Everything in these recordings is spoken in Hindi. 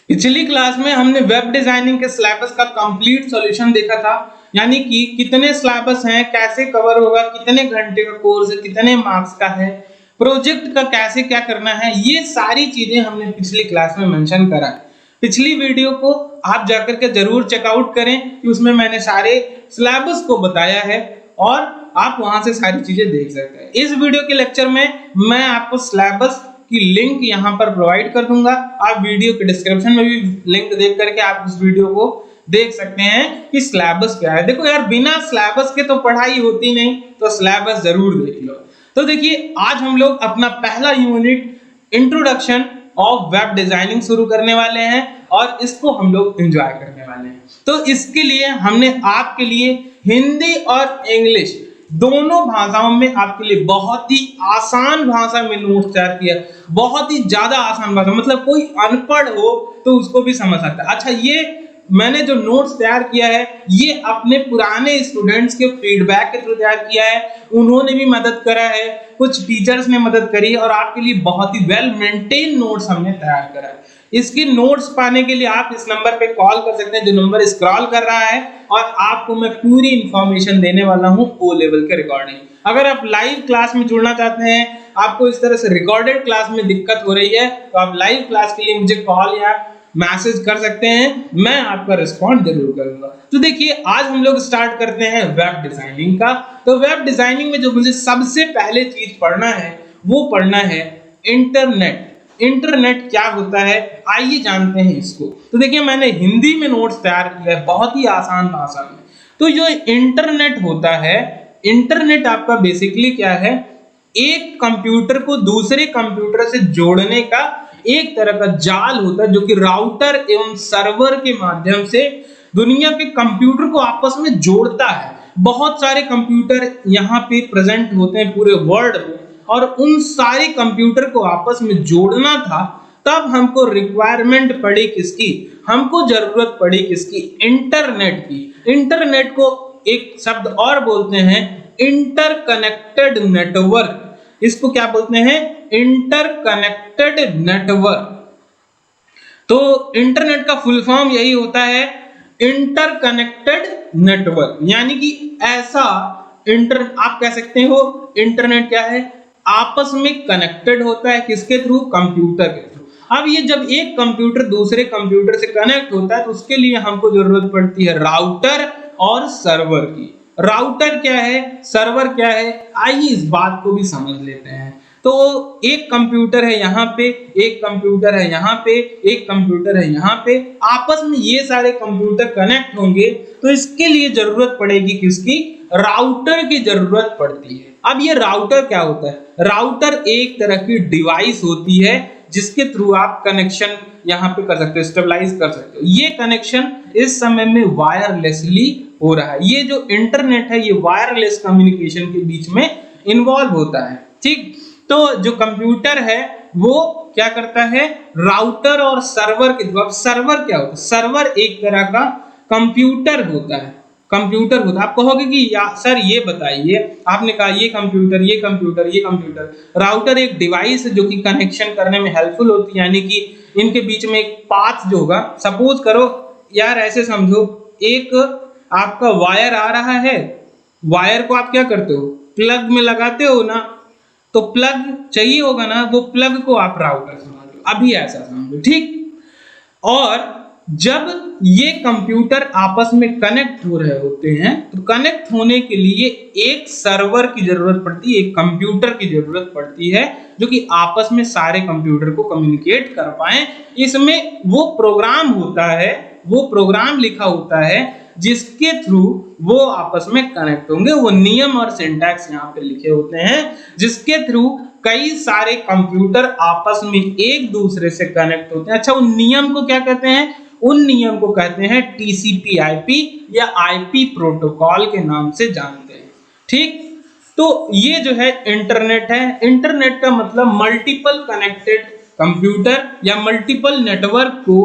पिछली क्लास में हमने वेब डिजाइनिंग के सिलेबस का कंप्लीट सॉल्यूशन देखा था, यानी कि कितने सिलेबस हैं, कैसे कवर होगा, कितने घंटे का कोर्स है, कितने मार्क्स का है, प्रोजेक्ट का कैसे क्या करना है, ये सारी चीजें हमने पिछली क्लास में मेंशन करा है। पिछली वीडियो को आप जाकर के जरूर चेकआउट करें कि उसमें मैंने सारे सिलेबस को बताया है और आप वहां से सारी चीजें देख सकते हैं। इस वीडियो के लेक्चर में मैं आपको सिलेबस की लिंक यहां पर प्रोवाइड कर दूंगा। आप वीडियो के डिस्क्रिप्शन में भी लिंक देख करके आप इस वीडियो को देख सकते हैं कि सिलेबस क्या है। देखो यार, बिना सिलेबस के तो पढ़ाई होती नहीं, तो सिलेबस जरूर देख लो। तो देखिए, आज हम लोग अपना पहला unit introduction of web designing शुरू करने वाले हैं और इसको हम लोग एंजॉय करने वाले हैं। तो इसके लिए हमने आपके लिए हिंदी और इंग्लिश दोनों भाषाओं में आपके लिए बहुत ही आसान भाषा में नोट्स तैयार किया, बहुत ही ज्यादा आसान भाषा, मतलब कोई अनपढ़ हो तो उसको भी समझ सकता है। अच्छा, ये मैंने जो नोट्स तैयार किया है ये अपने पुराने स्टूडेंट्स के फीडबैक के थ्रू तैयार किया है, उन्होंने भी मदद करा है, कुछ टीचर्स ने मदद करी और आपके लिए बहुत ही वेल मेंटेन नोट्स हमने तैयार करा है। इसकी नोट्स पाने के लिए आप इस नंबर पे कॉल कर सकते हैं जो नंबर स्क्रॉल कर रहा है, और आपको मैं पूरी इंफॉर्मेशन देने वाला हूं ओ लेवल के रिकॉर्डिंग। अगर आप लाइव क्लास में जुड़ना चाहते हैं, आपको इस तरह से रिकॉर्डेड क्लास में दिक्कत हो रही है, तो आप लाइव क्लास के लिए मुझे कॉल या मैसेज कर सकते हैं, मैं आपका रिस्पॉन्ड जरूर करूंगा। तो देखिए, आज हम लोग स्टार्ट करते हैं वेब डिजाइनिंग का। तो वेब डिजाइनिंग में जो मुझे सबसे पहले चीज पढ़ना है वो पढ़ना है इंटरनेट। इंटरनेट क्या होता है, आइए जानते हैं इसको। तो देखिए, मैंने हिंदी में नोट्स तैयार किया है बहुत ही आसान भाषा में। तो जो इंटरनेट होता है, इंटरनेट आपका बेसिकली क्या है, एक कंप्यूटर को दूसरे कंप्यूटर से जोड़ने का एक तरह का जाल होता है जो कि राउटर एवं सर्वर के माध्यम से दुनिया के कंप्यूटर को आपस में जोड़ता है। बहुत सारे कंप्यूटर यहाँ पे प्रेजेंट होते हैं पूरे वर्ल्ड में, और उन सारे कंप्यूटर को आपस में जोड़ना था, तब हमको रिक्वायरमेंट पड़ी किसकी, हमको जरूरत पड़ी किसकी, इंटरनेट की। इंटरनेट को एक शब्द और बोलते हैं इंटरकनेक्टेड नेटवर्क। इसको क्या बोलते हैं, इंटरकनेक्टेड नेटवर्क। तो इंटरनेट का फुल फॉर्म यही होता है, इंटरकनेक्टेड नेटवर्क। यानी कि ऐसा आप कह सकते हो इंटरनेट क्या है, आपस में कनेक्टेड होता है किसके थ्रू, कंप्यूटर के थ्रू। अब ये जब एक कंप्यूटर दूसरे कंप्यूटर से कनेक्ट होता है तो उसके लिए हमको जरूरत पड़ती है राउटर और सर्वर की। राउटर क्या है, सर्वर क्या है, आइए इस बात को भी समझ लेते हैं। तो एक कंप्यूटर है यहाँ पे, एक कंप्यूटर है यहाँ पे, एक कंप्यूटर है यहाँ पे, आपस में ये सारे कंप्यूटर कनेक्ट होंगे तो इसके लिए जरूरत पड़ेगी किसकी, राउटर की जरूरत पड़ती है। अब ये राउटर क्या होता है, राउटर एक तरह की डिवाइस होती है जिसके थ्रू आप कनेक्शन यहाँ पे कर सकते हो, स्टेबलाइज कर सकते हो। ये कनेक्शन इस समय में वायरलेसली हो रहा है। ये जो इंटरनेट है ये वायरलेस कम्युनिकेशन के बीच में इन्वॉल्व होता है, ठीक। तो जो कंप्यूटर है वो क्या करता है, राउटर और सर्वर के द्वारा। सर्वर क्या होता है, सर्वर एक तरह का कंप्यूटर होता है, कंप्यूटर होता है। आप कहोगे कि या सर ये बताइए, आपने कहा ये कंप्यूटर, ये कंप्यूटर, ये कंप्यूटर, राउटर एक डिवाइस है जो कि कनेक्शन करने में हेल्पफुल होती है, यानी कि इनके बीच में एक पाथ जो होगा, सपोज करो यार ऐसे समझो, एक आपका वायर आ रहा है, वायर को आप क्या करते हो, प्लग में लगाते हो ना, तो प्लग चाहिए होगा ना, वो प्लग को आप राउटर समझ लो, अभी ऐसा समझो, ठीक। और जब ये कंप्यूटर आपस में कनेक्ट हो रहे होते हैं तो कनेक्ट होने के लिए एक सर्वर की जरूरत पड़ती है, एक कंप्यूटर की जरूरत पड़ती है जो कि आपस में सारे कंप्यूटर को कम्युनिकेट कर पाए। इसमें वो प्रोग्राम होता है, वो प्रोग्राम लिखा होता है जिसके थ्रू वो आपस में कनेक्ट होंगे। वो नियम और सिंटैक्स यहाँ पे लिखे होते हैं जिसके थ्रू कई सारे कंप्यूटर आपस में एक दूसरे से कनेक्ट होते हैं। अच्छा, उन नियम को क्या कहते हैं, उन नियम को कहते हैं टीसीपी/आईपी या आईपी प्रोटोकॉल के नाम से जानते हैं, ठीक। तो ये जो है इंटरनेट है। इंटरनेट का मतलब मल्टीपल कनेक्टेड कंप्यूटर या मल्टीपल नेटवर्क को,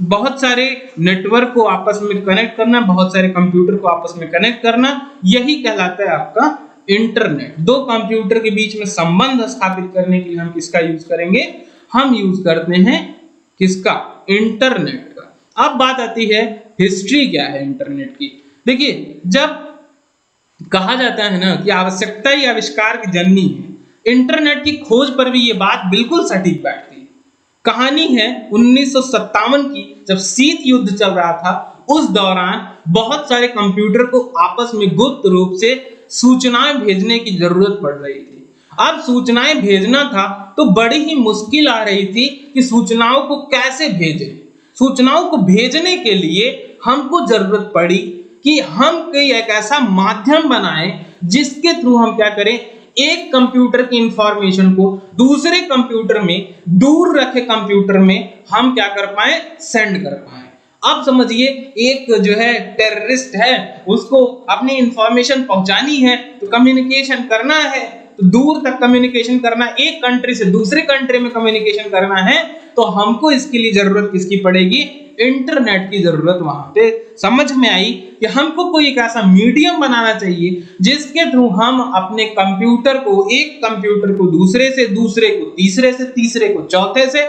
बहुत सारे नेटवर्क को आपस में कनेक्ट करना, बहुत सारे कंप्यूटर को आपस में कनेक्ट करना, यही कहलाता है आपका इंटरनेट। दो कंप्यूटर के बीच में संबंध स्थापित करने के लिए हम किसका यूज करेंगे, हम यूज करते हैं किसका, इंटरनेट का। अब बात आती है हिस्ट्री क्या है इंटरनेट की। देखिए, जब कहा जाता है ना कि आवश्यकता ही आविष्कार की जननी है, इंटरनेट की खोज पर भी ये बात बिल्कुल सटीक बैठती है। कहानी है 1957 की, जब शीत युद्ध चल रहा था। उस दौरान बहुत सारे कंप्यूटर को आपस में गुप्त रूप से सूचनाएं भेजने की जरूरत पड़ रही थी। अब सूचनाएं भेजना था तो बड़ी ही मुश्किल आ रही थी कि सूचनाओं को कैसे भेजें। सूचनाओं को भेजने के लिए हमको जरूरत पड़ी कि हम कोई एक ऐसा माध्यम बनाएं जिसके थ्रू हम क्या करें, एक कंप्यूटर की इंफॉर्मेशन को दूसरे कंप्यूटर में, दूर रखे कंप्यूटर में हम क्या कर पाए, सेंड कर पाए। अब समझिए, एक जो है टेररिस्ट है, उसको अपनी इंफॉर्मेशन पहुंचानी है तो कम्युनिकेशन करना है, तो दूर तक कम्युनिकेशन करना, एक कंट्री से दूसरे कंट्री में कम्युनिकेशन करना है, तो हमको इसके लिए जरूरत किसकी पड़ेगी, इंटरनेट की जरूरत वहां पे समझ में आई कि हमको कोई एक ऐसा मीडियम बनाना चाहिए जिसके थ्रू हम अपने कंप्यूटर को, एक कंप्यूटर को दूसरे से, दूसरे को तीसरे से, तीसरे को चौथे से,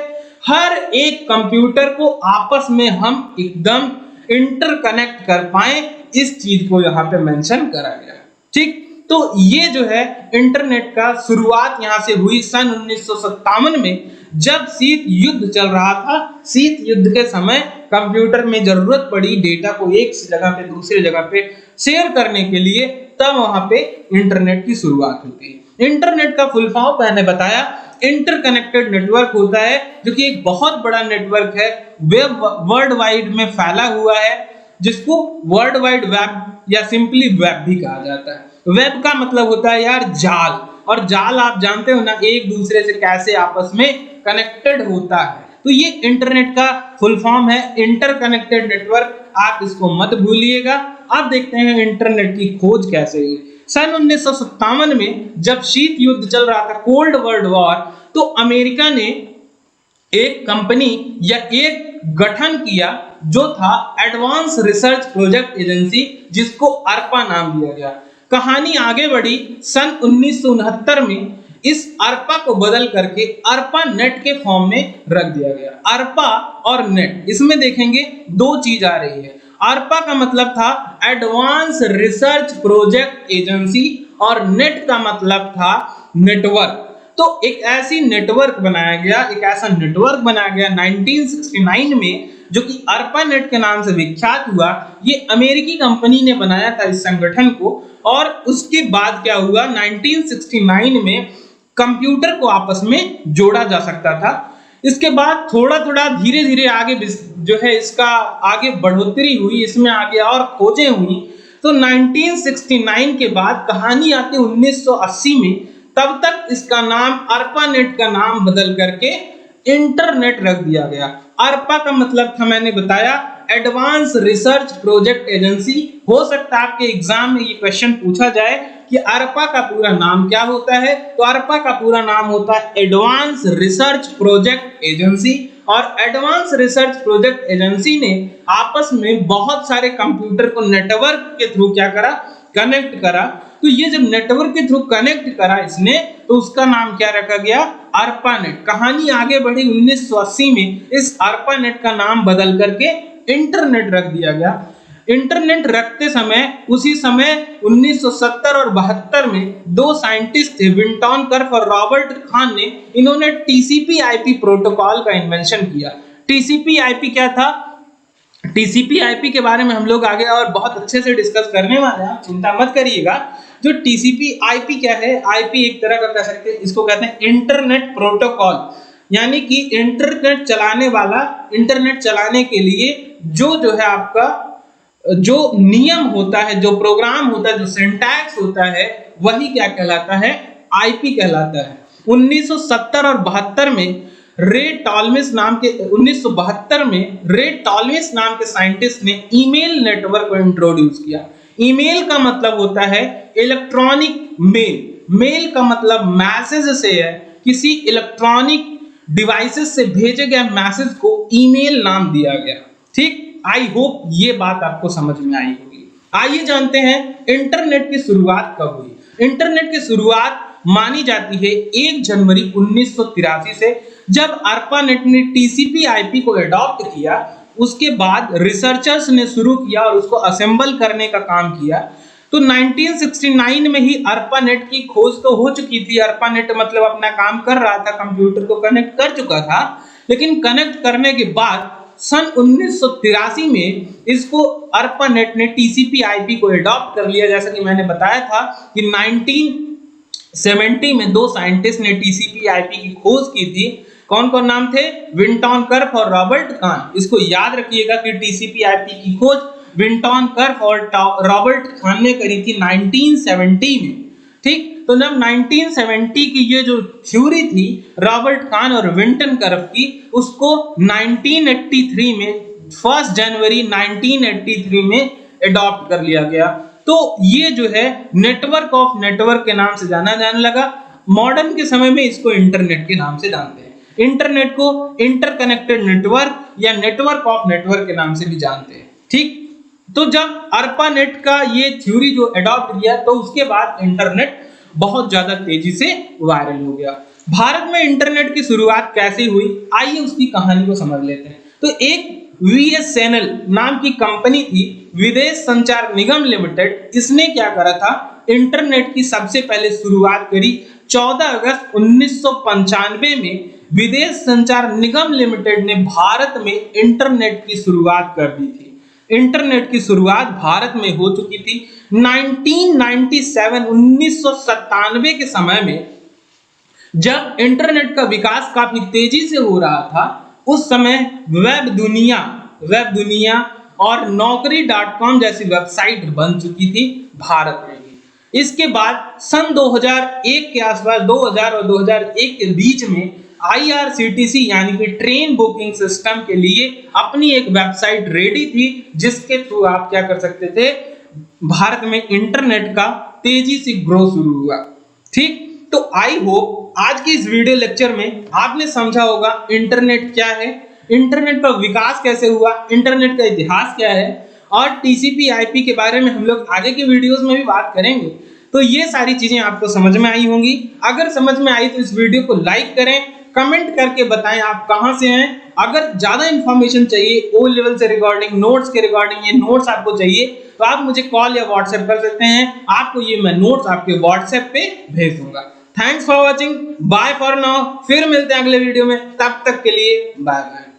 हर एक कंप्यूटर को आपस में हम एकदम इंटरकनेक्ट कर पाए। इस चीज को यहाँ पे मेंशन करा गया। ठीक, तो ये जो है इंटरनेट का शुरुआत यहाँ से हुई सन 1957 में, जब शीत युद्ध चल रहा था। शीत युद्ध के समय कंप्यूटर में जरूरत पड़ी डेटा को एक जगह पे दूसरी जगह पे शेयर करने के लिए, तब वहां पे इंटरनेट की शुरुआत होती है। इंटरनेट का फुल फॉर्म मैंने बताया, इंटरकनेक्टेड नेटवर्क होता है, जो कि एक बहुत बड़ा नेटवर्क है, वेब वर्ल्ड वाइड में फैला हुआ है, जिसको वर्ल्ड वाइड वेब या सिंपली वेब भी कहा जाता है। वेब का मतलब होता है यार जाल, और जाल आप जानते हो ना, एक दूसरे से कैसे आपस में कनेक्टेड होता है। तो ये इंटरनेट का फुल फॉर्म है, इंटरकनेक्टेड नेटवर्क। आप इसको मत भूलिएगा। अब देखते हैं इंटरनेट की खोज कैसे हुई। सन 1957 में जब शीत युद्ध चल रहा था, कोल्ड वर्ल्ड वॉर, तो अमेरिका ने एक कंपनी या एक गठन किया जो था एडवांस रिसर्च प्रोजेक्ट एजेंसी, जिसको अर्पा नाम दिया गया। कहानी आगे बढ़ी, सन 1969 में इस अर्पा को बदल करके अर्पा नेट के फॉर्म में रख दिया गया। अर्पा और नेट, इसमें देखेंगे दो चीज आ रही है। अर्पा का मतलब था एडवांस रिसर्च प्रोजेक्ट एजेंसी, और नेट का मतलब था नेटवर्क। तो एक ऐसी नेटवर्क बनाया गया, एक ऐसा नेटवर्क बनाया गया 1969 में, जो कि अर्पा नेट के नाम से विख्यात हुआ। ये अमेरिकी कंपनी ने बनाया था इस संगठन को, और उसके बाद क्या हुआ, 1969 में कंप्यूटर को आपस में जोड़ा जा सकता था। इसके बाद थोड़ा थोड़ा धीरे धीरे आगे जो है इसका आगे बढ़ोतरी हुई, इसमें आगे और खोजें हुई। तो 1969 के बाद कहानी आती 1980 में, तब तक इसका नाम अर्पानेट का नाम बदल करके इंटरनेट रख दिया गया। अर्पा का मतलब था, मैंने बताया, एडवांस रिसर्च प्रोजेक्ट एजेंसी। हो सकता है आपके एग्जाम में ये क्वेश्चन पूछा जाए कि अर्पा का पूरा नाम क्या होता है, तो अर्पा का पूरा नाम होता है एडवांस रिसर्च प्रोजेक्ट एजेंसी। और एडवांस रिसर्च प्रोजेक्ट एजेंसी ने आपस में बहुत सारे कंप्यूटर को नेटवर्क के थ्रू क्या करा, कनेक्ट करा। तो ये जब नेटवर्क के थ्रू कनेक्ट करा इसने, तो उसका नाम क्या रखा गया, अर्पानेट। कहानी आगे बढ़ी 1980 में इस अर्पानेट का नाम बदल करके इंटरनेट रख दिया गया। इंटरनेट रखते समय, उसी समय 1970 और 72 में दो साइंटिस्ट थे, विंटॉन कर्फ और रॉबर्ट खान ने, इन्होंने टीसीपी/आईपी प्रोटोकॉल का इन्वेंशन किया। टीसीपी/आईपी क्या था? टीसीपी/आईपी के बारे में हम लोग आगे और बहुत अच्छे से डिस्कस करने वाले हैं, चिंता मत करिएगा। जो टीसीपी/आईपी क्या है, आईपी एक तरह का कह सकते हैं, इसको कहते हैं इंटरनेट प्रोटोकॉल, यानी कि इंटरनेट चलाने वाला, इंटरनेट चलाने के लिए जो है आपका जो नियम होता है, जो प्रोग्राम होता है, जो सिंटैक्स होता है, वही क्या कहलाता है, आईपी कहलाता है। 1970 और 72 में रे टॉलमिस नाम के 1972 में रे टॉलमिस नाम के साइंटिस्ट ने ईमेल नेटवर्क को इंट्रोड्यूस किया। ईमेल का मतलब होता है इलेक्ट्रॉनिक मेल। मेल का मतलब मैसेज से है, किसी इलेक्ट्रॉनिक डिवाइसेस से भेजे गए मैसेज को ईमेल नाम दिया गया। ठीक, आई होप ये बात आपको समझ में आई होगी। आइए जानते हैं इंटरनेट की शुरुआत कब हुई। इंटरनेट की शुरुआत मानी जाती है 1 जनवरी 1983 से, जब ARPANET ने TCP/IP को अडॉप्ट किया। उसके बाद रिसर्चर्स ने शुरू किया और उसको असेंबल करने का काम किया। तो 1969 में ही ARPANET की खोज तो हो चुकी थी। ARPANET मतलब अपना काम कर रहा था, कंप्यूटर को कनेक्ट कर चुका था, लेकिन कनेक्ट करने के बाद सन 1983 में इसको ARPANET ने TCP/IP को अडॉप्ट कर लिया। जैसा कि मैंने बताया था कि 1970 में 2 साइंटिस्ट ने TCP/IP की खोज की थी। कौन कौन नाम थे? विंटॉन कर्फ और रॉबर्ट कान। इसको याद रखिएगा कि TCP/IP की खोज विंटॉन कर्फ और रॉबर्ट कान ने करी थी 1970 में। ठीक, तो जब 1970 की ये जो थ्योरी थी रॉबर्ट कान और विंटन कर्फ की, उसको 1983 में 1 जनवरी 1983 में अडॉप्ट कर लिया गया। तो ये जो है नेटवर्क ऑफ नेटवर्क के नाम से जाना जाने लगा। मॉडर्न के समय में इसको इंटरनेट के नाम से जानते हैं। इंटरनेट को इंटरकनेक्टेड नेटवर्क या नेटवर्क ऑफ नेटवर्क के नाम से भी जानते हैं। ठीक, तो जब ARPANET का ये थ्योरी जो अडॉप्ट किया तो उसके बाद इंटरनेट बहुत ज्यादा तेजी से वायरल हो गया। भारत में इंटरनेट की शुरुआत कैसे हुई, आइए उसकी कहानी को समझ लेते हैं। तो एक VSNL नाम की कंपनी थी, विदेश संचार निगम लिमिटेड। इसने क्या करा था, इंटरनेट की सबसे पहले शुरुआत करी 14 अगस्त 1995 में। विदेश संचार निगम लिमिटेड ने भारत में इंटरनेट की शुरुआत कर दी थी। इंटरनेट की शुरुआत भारत में हो चुकी थी 1997 के समय में। जब इंटरनेट का विकास काफी तेजी से हो रहा था, उस समय वेब दुनिया और naukri.com जैसी वेबसाइट बन चुकी थी भारत में भी। इसके बाद सन 2001 के आसपास, 2000 और 2001 के बीच में IRCTC यानी कि ट्रेन बुकिंग सिस्टम के लिए अपनी एक वेबसाइट रेडी थी, जिसके थ्रू आप क्या कर सकते थे, भारत में इंटरनेट का तेजी से ग्रो शुरू हुआ। ठीक, तो आई होप आज के इस वीडियो लेक्चर में आपने समझा होगा इंटरनेट क्या है, इंटरनेट का विकास कैसे हुआ, इंटरनेट का इतिहास क्या है, और TCP/IP के बारे में हम लोग आगे के वीडियोस में भी बात करेंगे। तो ये सारी चीजें आपको समझ में आई होंगी। अगर समझ में आई तो इस वीडियो को लाइक करें, कमेंट करके बताएं आप कहां से हैं। अगर ज्यादा इंफॉर्मेशन चाहिए O लेवल से रिगार्डिंग, नोट्स के रिगार्डिंग, ये नोट्स आपको चाहिए तो आप मुझे कॉल या व्हाट्सएप कर सकते हैं। आपको ये मैं नोट्स आपके व्हाट्सएप पे भेज दूंगा। Thanks for watching, bye for now. फिर मिलते हैं अगले वीडियो में, तब तक के लिए बाय बाय।